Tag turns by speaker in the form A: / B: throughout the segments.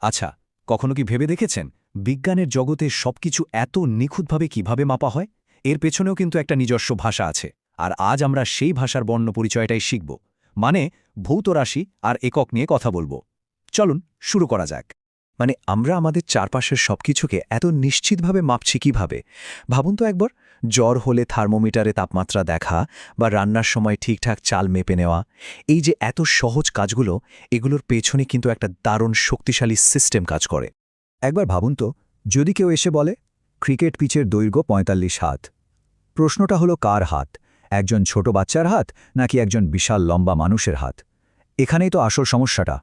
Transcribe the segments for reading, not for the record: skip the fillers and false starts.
A: আচ্ছা, কখনো কি ভেবে দেখেছেন বিজ্ঞানের জগতে সবকিছু এত নিখুঁতভাবে কিভাবে মাপা হয়? এর পেছনেও কিন্তু একটা নিজস্ব ভাষা আছে, আর আজ আমরা সেই ভাষার বর্ণ পরিচয়টাই শিখব। মানে ভৌত রাশি আর একক নিয়ে কথা বলবো। চলুন শুরু করা যাক। মানে আমরা আমাদের চারপাশের সবকিছুকে এত নিশ্চিতভাবে মাপছি কিভাবে? ভাবুন তো একবার, জ্বর হলে থার্মোমিটারে তাপমাত্রা দেখা বা রান্নার সময় ঠিকঠাক চাল মেপে নেওয়া, এই যে এত সহজ কাজগুলো, এগুলোর পেছনে কিন্তু একটা দারুণ শক্তিশালী সিস্টেম কাজ করে। একবার ভাবুন তো, যদি কেউ এসে বলে ক্রিকেট পিচের দৈর্ঘ্য ৪৫ হাত, প্রশ্নটা হলো কার হাত? একজন ছোট বাচ্চার হাত নাকি একজন বিশাল লম্বা মানুষের হাত? এখানেই তো আসল সমস্যাটা।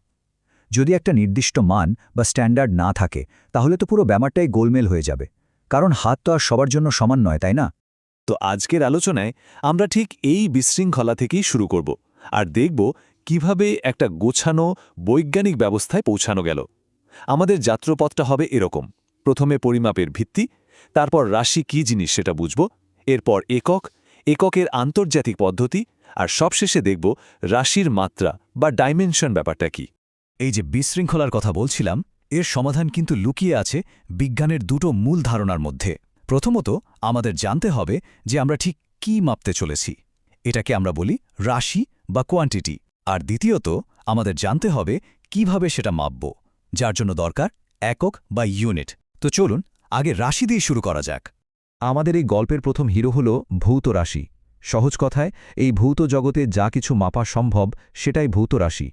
A: যদি একটা নির্দিষ্ট মান বা স্ট্যান্ডার্ড না থাকে, তাহলে তো পুরো ব্যাপারটাই গোলমেল হয়ে যাবে। কারণ হাত তো আর সবার জন্য সমান নয়, তাই না?
B: তো আজকের আলোচনায় আমরা ঠিক এই বিশৃঙ্খলা থেকেই শুরু করব আর দেখব কিভাবে একটা গোছানো বৈজ্ঞানিক ব্যবস্থায় পৌঁছানো গেল। আমাদের যাত্রাপথটা হবে এরকম: প্রথমে পরিমাপের ভিত্তি, তারপর রাশি কী জিনিস সেটা বুঝব, এরপর এককের আন্তর্জাতিক পদ্ধতি, আর সবশেষে দেখব রাশির মাত্রা বা ডাইমেনশন ব্যাপারটা কি।
A: এই যে বিশৃঙ্খলার কথা বলছিলাম, এর সমাধান কিন্তু লুকিয়ে আছে বিজ্ঞানের দুটো মূল ধারণার মধ্যে। প্রথমত, আমাদের জানতে হবে যে আমরা ঠিক কী মাপতে চলেছি। এটাকে আমরা বলি রাশি বা কোয়ান্টিটি। আর দ্বিতীয়ত, আমাদের জানতে হবে কিভাবে সেটা মাপব, যার জন্য দরকার একক বা ইউনিট। তো চলুন আগে রাশি দিয়ে শুরু করা যাক। আমাদের এই গল্পের প্রথম হিরো হল ভৌত রাশি। সহজ কথায়, এই ভৌত জগতে যা কিছু মাপা সম্ভব সেটাই ভৌত রাশি।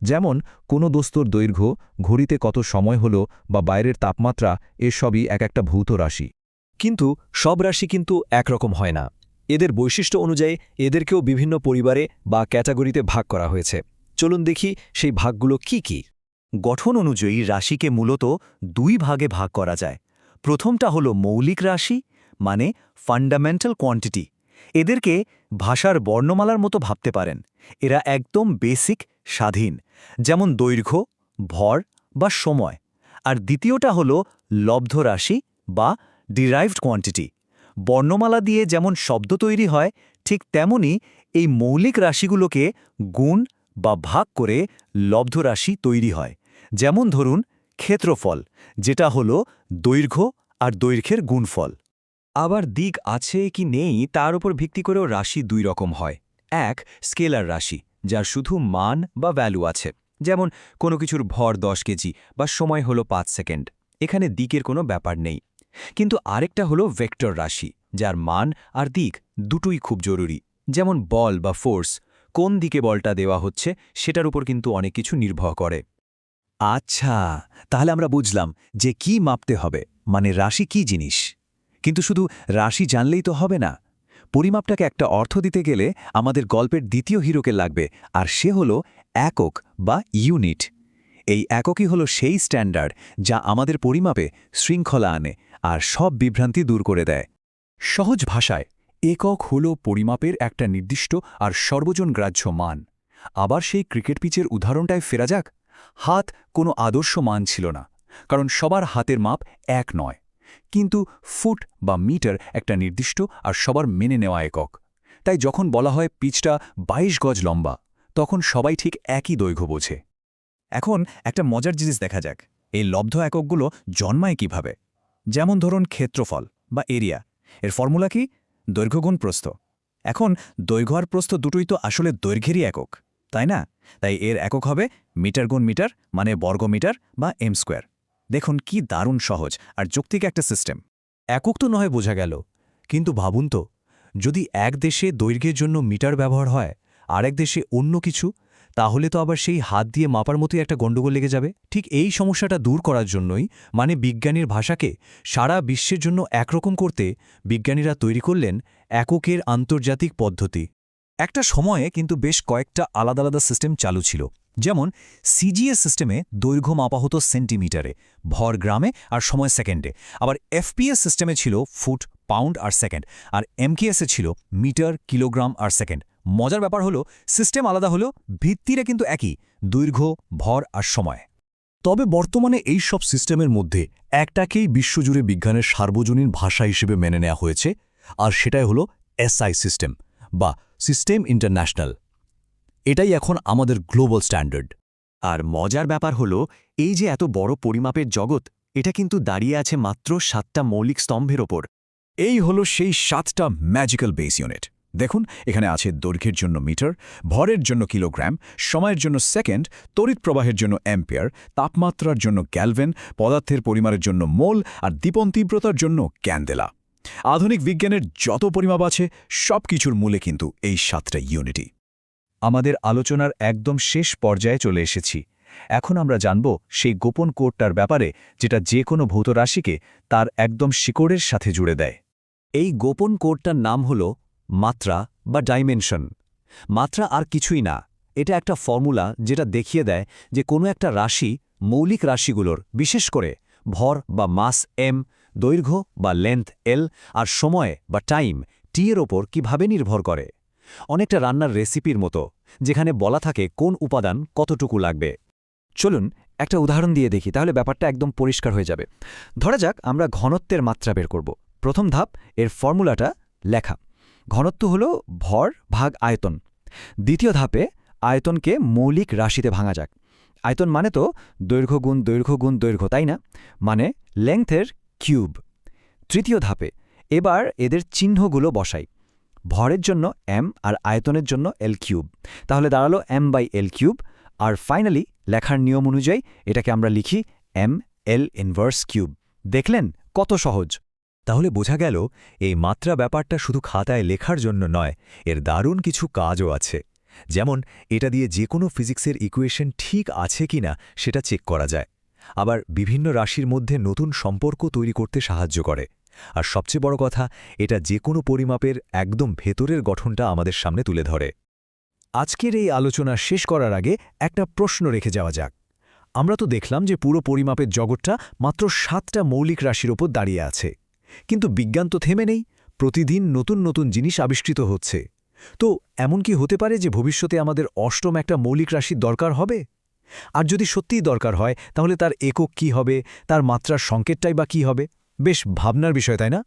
A: যেমন কোনো বস্তুর দৈর্ঘ্য, ঘড়িতে কত সময় হলো বা বাইরের তাপমাত্রা, এসবই এক একটা ভৌত রাশি।
C: কিন্তু সব রাশি কিন্তু একরকম হয় না। এদের বৈশিষ্ট্য অনুযায়ী এদেরকেও বিভিন্ন পরিবারে বা ক্যাটাগরিতে ভাগ করা হয়েছে। চলুন দেখি সেই ভাগগুলো কি কি।
D: গঠন অনুযায়ী রাশিকে মূলত দুই ভাগে ভাগ করা যায়। প্রথমটা হলো মৌলিক রাশি, মানে ফান্ডামেন্টাল কোয়ান্টিটি। এদেরকে ভাষার বর্ণমালার মতো ভাবতে পারেন। এরা একদম বেসিক, স্বাধীন, যেমন দৈর্ঘ্য, ভর বা সময়। আর দ্বিতীয়টা হলো লব্ধ রাশি বা ডিরাইভড কোয়ান্টিটি। বর্ণমালা দিয়ে যেমন শব্দ তৈরি হয়, ঠিক তেমনি এই মৌলিক রাশিগুলোকে গুণ বা ভাগ করে লব্ধ রাশি তৈরি হয়। যেমন ধরুন ক্ষেত্রফল, যেটা হলো দৈর্ঘ্য আর দৈর্ঘ্যের গুণফল।
C: আবার দিক আছে কি নেই তার উপর ভিত্তি করেও রাশি দুই রকম হয়। এক, স্কেলার রাশি, যার শুধু মান বা ভ্যালু আছে। যেমন কোনো কিছুর ভর 10 কেজি বা সময় হলো 5 সেকেন্ড। এখানে দিকের কোনো ব্যাপার নেই। কিন্তু আরেকটা হলো ভেক্টর রাশি, যার মান আর দিক দুটোই খুব জরুরি। যেমন বল বা ফোর্স, কোন দিকে বলটা দেওয়া হচ্ছে সেটার উপর কিন্তু অনেক কিছু নির্ভর করে।
A: আচ্ছা, তাহলে আমরা বুঝলাম যে কি মাপতে হবে, মানে রাশি কি জিনিস। কিন্তু শুধু রাশি জানলেই তো হবে না। পরিমাপটাকে একটা অর্থ দিতে গেলে আমাদের গল্পের দ্বিতীয় হিরোকে লাগবে, আর সে হলো একক বা ইউনিট। এই এককই হলো সেই স্ট্যান্ডার্ড যা আমাদের পরিমাপে শৃঙ্খলা আনে আর সব বিভ্রান্তি দূর করে দেয়। সহজ ভাষায়, একক হলো পরিমাপের একটা নির্দিষ্ট আর সর্বজনগ্রাহ্য মান। আবার সেই ক্রিকেট পিচের উদাহরণটায় ফেরা যাক। হাত কোনো আদর্শ মান ছিল না, কারণ সবার হাতের মাপ এক নয়। কিন্তু ফুট বা মিটার একটা নির্দিষ্ট আর সবার মেনে নেওয়া একক। তাই যখন বলা হয় পিচটা ২২ গজ লম্বা, তখন সবাই ঠিক একই দৈর্ঘ্য বোঝে। এখন একটা মজার জিনিস দেখা যাক, এই লব্ধ এককগুলো জন্মায় কিভাবে। যেমন ধরুন ক্ষেত্রফল বা এরিয়া, এর ফর্মুলা কি? দৈর্ঘ্য গুণ প্রস্থ। এখন দৈর্ঘ্য আর প্রস্থ দুটোই তো আসলে দৈর্ঘ্যেরই একক, তাই না? তাই এর একক হবে মিটার গুণ মিটার, মানে বর্গমিটার বা এম স্কোয়ার। দেখুন কি দারুণ সহজ আর যৌক্তিক একটা সিস্টেম। একক তো নয় বোঝা গেল, কিন্তু ভাবুন তো, যদি এক দেশে দৈর্ঘ্যের জন্য মিটার ব্যবহার হয়, আরেক দেশে অন্য কিছু, তাহলে তো আবার সেই হাত দিয়ে মাপার মতোই একটা গণ্ডগোল লেগে যাবে। ঠিক এই সমস্যাটা দূর করার জন্যই, মানে বিজ্ঞানীর ভাষাকে সারা বিশ্বের জন্য একরকম করতে, বিজ্ঞানীরা তৈরি করলেন এককের আন্তর্জাতিক পদ্ধতি। একটা সময়ে কিন্তু বেশ কয়েকটা আলাদা আলাদা সিস্টেম চালু ছিল। যেমন সিজিএস সিস্টেমে দৈর্ঘ্য মাপা হতো সেন্টিমিটারে, ভর গ্রামে আর সময় সেকেন্ডে। আবার এফপিএস সিস্টেমে ছিল ফুট, পাউন্ড আর সেকেন্ড। আর এমকেএসে ছিল মিটার, কিলোগ্রাম আর সেকেন্ড। মজার ব্যাপার হলো, সিস্টেম আলাদা হলো, ভিত্তিটা কিন্তু একই: দৈর্ঘ্য, ভর আর সময়। তবে বর্তমানে এই সব সিস্টেমের মধ্যে একটাকেই বিশ্বজুড়ে বিজ্ঞানের সার্বজনীন ভাষা হিসেবে মেনে নেওয়া হয়েছে, আর সেটাই হলো এসআই সিস্টেম বা সিস্টেম ইন্টারন্যাশনাল। এটাই এখন আমাদের গ্লোবাল স্ট্যান্ডার্ড।
D: আর মজার ব্যাপার হলো, এই যে এত বড় পরিমাপের জগৎ, এটা কিন্তু দাঁড়িয়ে আছে মাত্র 7টা মৌলিক স্তম্ভের ওপর।
E: এই হলো সেই 7টা ম্যাজিক্যাল বেস ইউনিট। দেখুন, এখানে আছে দৈর্ঘ্যের জন্য মিটার, ভরের জন্য কিলোগ্রাম, সময়ের জন্য সেকেন্ড, তড়িৎ প্রবাহের জন্য অ্যাম্পিয়ার, তাপমাত্রার জন্য ক্যালভিন, পদার্থের পরিমাণের জন্য মোল আর দীপন তীব্রতার জন্য ক্যান্ডেলা। আধুনিক বিজ্ঞানের যত পরিমাপ আছে সব কিছুর মূলে কিন্তু এই 7টা ইউনিটই।
A: আমাদের আলোচনার একদম শেষ পর্যায়ে চলে এসেছি। এখন আমরা জানব সেই গোপন কোডটার ব্যাপারে, যেটা যে কোনো ভৌত রাশিকে তার একদম শিকড়ের সাথে জুড়ে দেয়।
D: এই গোপন কোডটার নাম হল মাত্রা বা ডাইমেনশন। মাত্রা আর কিছুই না, এটা একটা ফর্মুলা যেটা দেখিয়ে দেয় যে কোনো একটা রাশি মৌলিক রাশিগুলোর, বিশেষ করে ভর বা মাস m, দৈর্ঘ্য বা লেন্থ l আর সময় বা টাইম t এর ওপর কিভাবে নির্ভর করে। অনেকটা রান্নার রেসিপির মতো, যেখানে বলা থাকে কোন উপাদান কতটুকু লাগবে।
C: চলুন একটা উদাহরণ দিয়ে দেখি, তাহলে ব্যাপারটা একদম পরিষ্কার হয়ে যাবে। ধরা যাক আমরা ঘনত্বের মাত্রা বের করব। প্রথম ধাপ, এর ফর্মুলাটা লেখা। ঘনত্ব হল ভর ভাগ আয়তন। দ্বিতীয় ধাপে আয়তনকে মৌলিক রাশিতে ভাঙা যাক। আয়তন মানে তো দৈর্ঘ্য গুণ দৈর্ঘ্য গুণ দৈর্ঘ্য, তাই না? মানে লেংথের কিউব। তৃতীয় ধাপে এবার এদের চিহ্নগুলো বসাই। ভরের জন্য m আর আয়তনের জন্য l কিউব, তাহলে দাঁড়ালো m/l3। আর ফাইনালি লেখার নিয়ম অনুযায়ী এটাকে আমরা লিখি m/l ইনভার্স কিউব। দেখলেন কত সহজ?
A: তাহলে বোঝা গেল এই মাত্রা ব্যাপারটা শুধু খাতায় লেখার জন্য নয়, এর দারুণ কিছু কাজও আছে। যেমন এটা দিয়ে যে কোনো ফিজিক্সের ইকুয়েশন ঠিক আছে কিনা সেটা চেক করা যায়। আবার বিভিন্ন রাশির মধ্যে নতুন সম্পর্ক তৈরি করতে সাহায্য করে। আর সবচেয়ে বড় কথা, এটা যে কোনো পরিমাপের একদম ভেতরের গঠনটা আমাদের সামনে তুলে ধরে। আজকের এই আলোচনা শেষ করার আগে একটা প্রশ্ন রেখে যাওয়া যাক। আমরা তো দেখলাম যে পুরো পরিমাপের জগৎটা মাত্র 7টা মৌলিক রাশির ওপর দাঁড়িয়ে আছে। কিন্তু বিজ্ঞান তো থেমে নেই, প্রতিদিন নতুন নতুন জিনিস আবিষ্কৃত হচ্ছে। তো এমন কি হতে পারে যে ভবিষ্যতে আমাদের অষ্টম একটা মৌলিক রাশির দরকার হবে? আর যদি সত্যিই দরকার হয়, তাহলে তার একক কি হবে, তার মাত্রার সংকেতটাই বা কী হবে? বেশ ভাবনার বিষয়, তাই না?